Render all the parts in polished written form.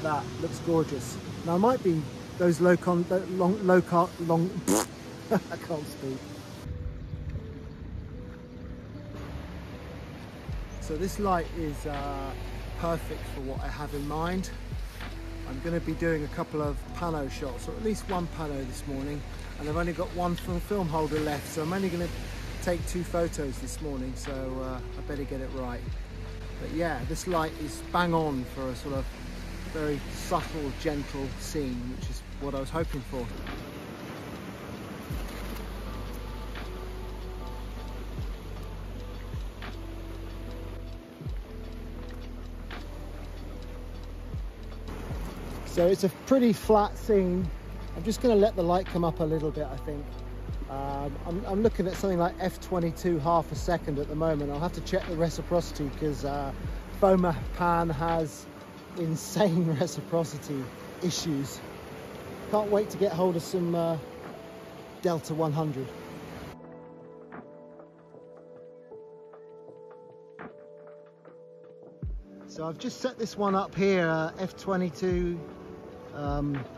that. Looks gorgeous. Now it might be those I can't speak. So this light is perfect for what I have in mind. I'm going to be doing a couple of pano shots, or at least one pano this morning, and I've only got one film holder left, so I'm only going to take 2 photos this morning, so I better get it right. But yeah, this light is bang on for a sort of very subtle, gentle scene, which is what I was hoping for. So it's a pretty flat scene. I'm just going to let the light come up a little bit, I think. I'm looking at something like f/22 half a second at the moment. I'll have to check the reciprocity because fomapan has insane reciprocity issues. Can't wait to get hold of some Delta 100. So I've just set this one up here, f/22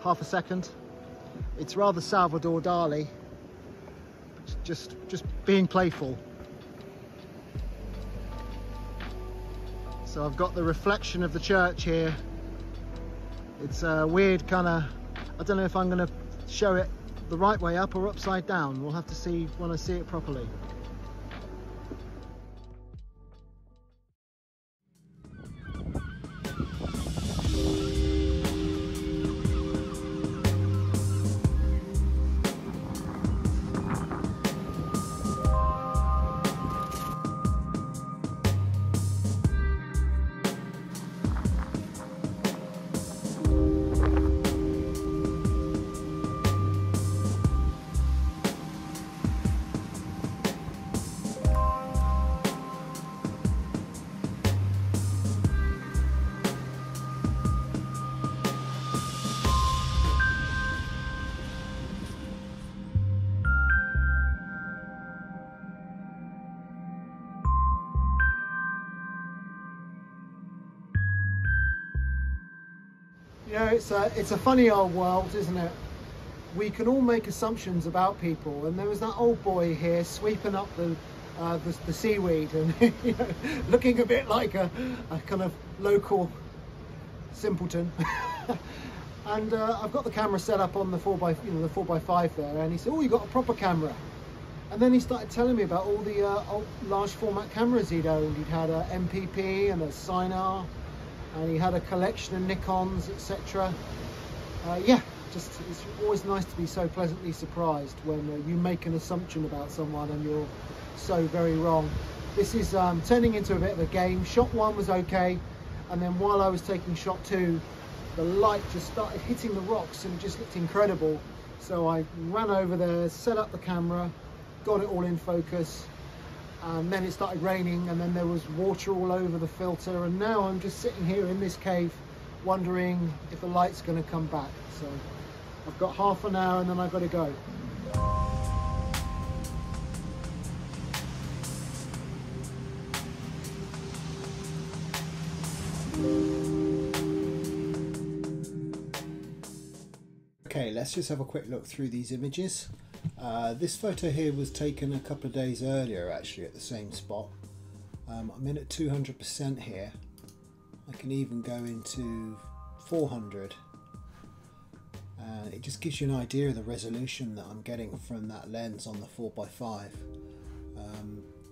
half a second. It's rather Salvador Dali, just being playful. So I've got the reflection of the church here. It's a weird kind of, I don't know if I'm going to show it the right way up or upside down. We'll have to see when I see it properly. You know, it's a funny old world, isn't it? We can all make assumptions about people, and there was that old boy here sweeping up the seaweed and you know, looking a bit like a kind of local simpleton. And I've got the camera set up on the 4x5 there, and he said, "Oh, you got a proper camera." And then he started telling me about all the old large format cameras he'd owned. He'd had a MPP and a Sinar, and he had a collection of Nikons, etc. Yeah, just it's always nice to be so pleasantly surprised when you make an assumption about someone and you're so very wrong. This is turning into a bit of a game. Shot 1 was okay, and then while I was taking shot 2, the light just started hitting the rocks and it just looked incredible. So I ran over there, set up the camera, got it all in focus, and then it started raining, and then there was water all over the filter, and now I'm just sitting here in this cave wondering if the light's going to come back. So I've got half an hour and then I've got to go. Okay, let's just have a quick look through these images. This photo here was taken a couple of days earlier, actually, at the same spot. I'm in at 200% here. I can even go into 400, and it just gives you an idea of the resolution that I'm getting from that lens on the 4x5.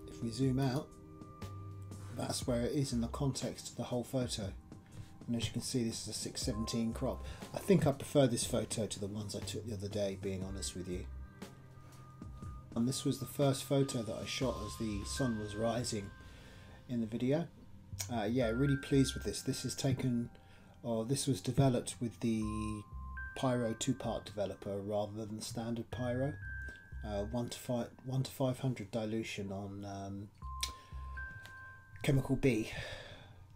If we zoom out, that's where it is in the context of the whole photo. And as you can see, this is a 6:17 crop. I think I prefer this photo to the ones I took the other day, being honest with you. And this was the first photo that I shot as the sun was rising in the video. Yeah, really pleased with this. This is taken, or this was developed with the Pyro 2-part developer rather than standard Pyro. 1 to 500 dilution on chemical B.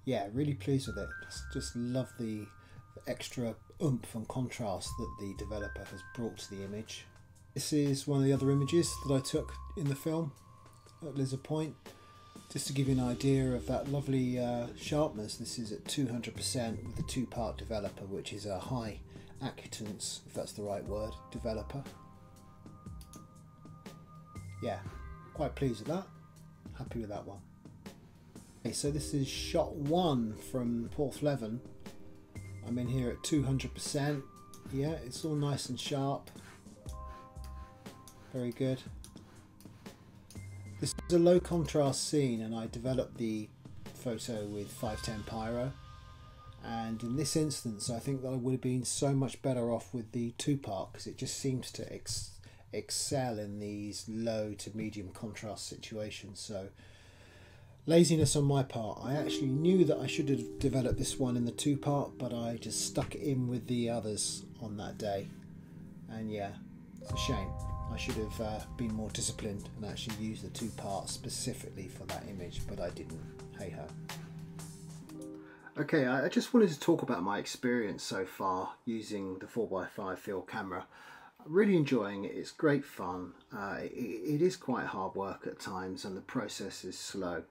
Yeah, really pleased with it. Just love the extra oomph and contrast that the developer has brought to the image. This is one of the other images that I took in the film at Lizard Point. Just to give you an idea of that lovely sharpness, this is at 200% with the two-part developer, which is a high acutance, if that's the right word, developer. Yeah, quite pleased with that. Happy with that one. Okay, so this is shot 1 from Porthleven. I'm in here at 200%. Yeah, it's all nice and sharp. Very good. This is a low contrast scene, and I developed the photo with 510 pyro, and in this instance I think that I would have been so much better off with the 2-part, because it just seems to excel in these low to medium contrast situations. So laziness on my part. I actually knew that I should have developed this one in the 2-part, but I just stuck it in with the others on that day, and yeah, it's a shame. I should have been more disciplined and actually used the 2-part specifically for that image, but I didn't. Hey ho. Okay, I just wanted to talk about my experience so far using the 4x5 field camera. I'm really enjoying it. It's great fun. It is quite hard work at times, and the process is slow.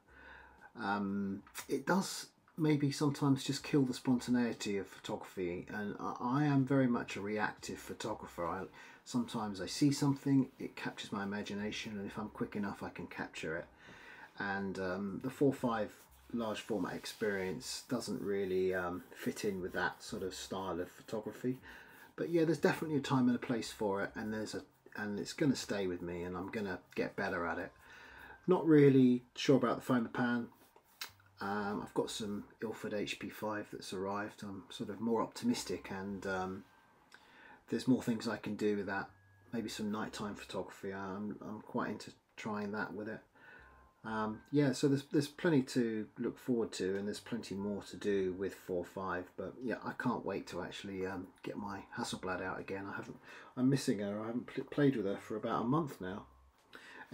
It does maybe sometimes just kill the spontaneity of photography, and I am very much a reactive photographer. Sometimes I see something, it captures my imagination, and if I'm quick enough I can capture it. And the 4.5 large format experience doesn't really fit in with that sort of style of photography. But yeah, there's definitely a time and a place for it, and it's going to stay with me, and I'm going to get better at it. Not really sure about the fomapan. I've got some Ilford HP5 that's arrived. I'm sort of more optimistic, and there's more things I can do with that. Maybe some nighttime photography. I'm quite into trying that with it. Yeah, so there's plenty to look forward to, and there's plenty more to do with 4.5. But yeah, I can't wait to actually get my Hasselblad out again. I'm missing her. I haven't played with her for about a month now.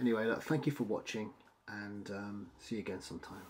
Anyway, look, thank you for watching, and see you again sometime.